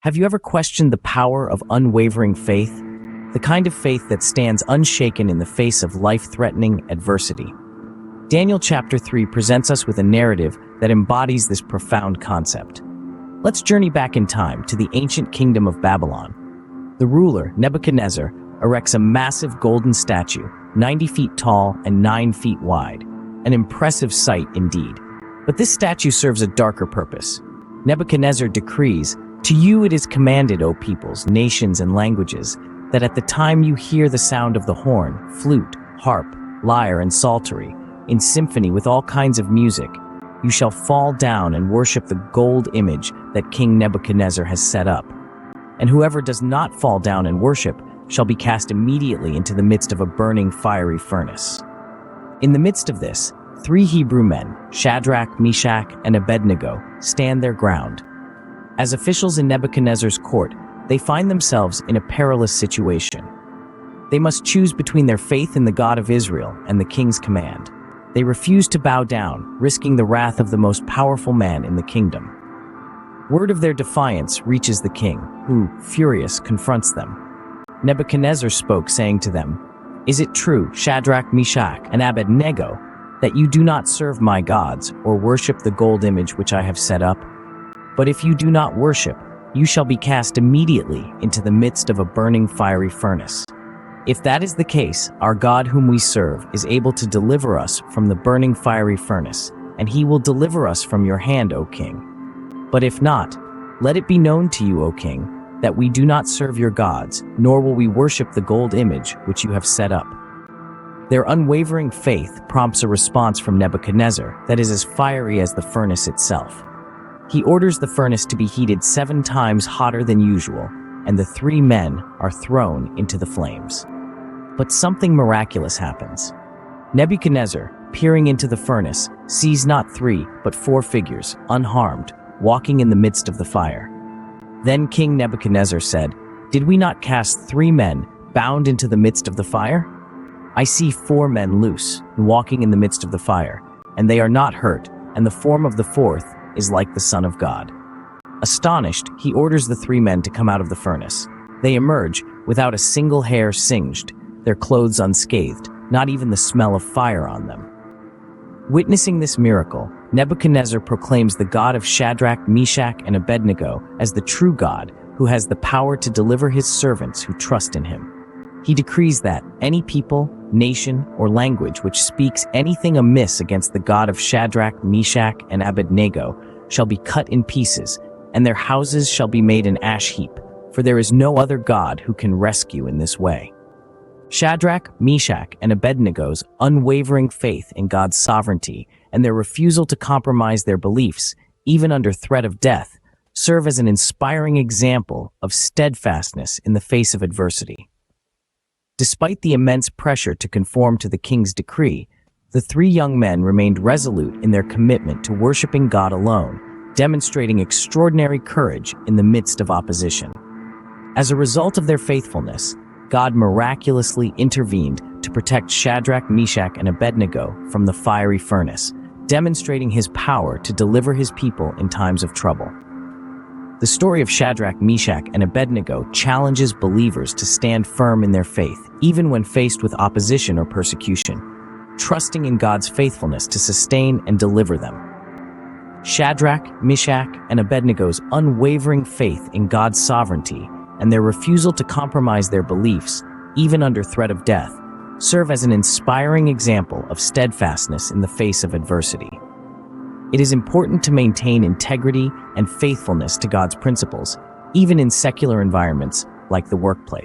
Have you ever questioned the power of unwavering faith? The kind of faith that stands unshaken in the face of life-threatening adversity. Daniel chapter 3 presents us with a narrative that embodies this profound concept. Let's journey back in time to the ancient kingdom of Babylon. The ruler, Nebuchadnezzar, erects a massive golden statue, 90 feet tall and 9 feet wide. An impressive sight indeed. But this statue serves a darker purpose. Nebuchadnezzar decrees, "To you it is commanded, O peoples, nations, and languages, that at the time you hear the sound of the horn, flute, harp, lyre, and psaltery, in symphony with all kinds of music, you shall fall down and worship the gold image that King Nebuchadnezzar has set up. And whoever does not fall down and worship shall be cast immediately into the midst of a burning fiery furnace." In the midst of this, 3 Hebrew men, Shadrach, Meshach, and Abednego, stand their ground. As officials in Nebuchadnezzar's court, they find themselves in a perilous situation. They must choose between their faith in the God of Israel and the king's command. They refuse to bow down, risking the wrath of the most powerful man in the kingdom. Word of their defiance reaches the king, who, furious, confronts them. Nebuchadnezzar spoke, saying to them, "Is it true, Shadrach, Meshach, and Abednego, that you do not serve my gods or worship the gold image which I have set up? But if you do not worship, you shall be cast immediately into the midst of a burning fiery furnace. If that is the case, our God whom we serve is able to deliver us from the burning fiery furnace, and he will deliver us from your hand, O king. But if not, let it be known to you, O king, that we do not serve your gods, nor will we worship the gold image which you have set up." Their unwavering faith prompts a response from Nebuchadnezzar that is as fiery as the furnace itself. He orders the furnace to be heated 7 times hotter than usual, and the 3 men are thrown into the flames. But something miraculous happens. Nebuchadnezzar, peering into the furnace, sees not 3 but 4 figures, unharmed, walking in the midst of the fire. Then King Nebuchadnezzar said, "Did we not cast 3 men bound into the midst of the fire? I see 4 men loose and walking in the midst of the fire, and they are not hurt, and the form of the 4th is like the Son of God." Astonished, he orders the 3 men to come out of the furnace. They emerge without a single hair singed, their clothes unscathed, not even the smell of fire on them. Witnessing this miracle, Nebuchadnezzar proclaims the God of Shadrach, Meshach, and Abednego as the true God who has the power to deliver his servants who trust in him. He decrees that any people, nation, or language which speaks anything amiss against the God of Shadrach, Meshach, and Abednego shall be cut in pieces, and their houses shall be made an ash heap, for there is no other God who can rescue in this way. Shadrach, Meshach, and Abednego's unwavering faith in God's sovereignty and their refusal to compromise their beliefs, even under threat of death, serve as an inspiring example of steadfastness in the face of adversity. Despite the immense pressure to conform to the king's decree, the 3 young men remained resolute in their commitment to worshiping God alone, demonstrating extraordinary courage in the midst of opposition. As a result of their faithfulness, God miraculously intervened to protect Shadrach, Meshach, and Abednego from the fiery furnace, demonstrating his power to deliver his people in times of trouble. The story of Shadrach, Meshach, and Abednego challenges believers to stand firm in their faith, even when faced with opposition or persecution, trusting in God's faithfulness to sustain and deliver them. Shadrach, Meshach, and Abednego's unwavering faith in God's sovereignty and their refusal to compromise their beliefs, even under threat of death, serve as an inspiring example of steadfastness in the face of adversity. It is important to maintain integrity and faithfulness to God's principles, even in secular environments like the workplace.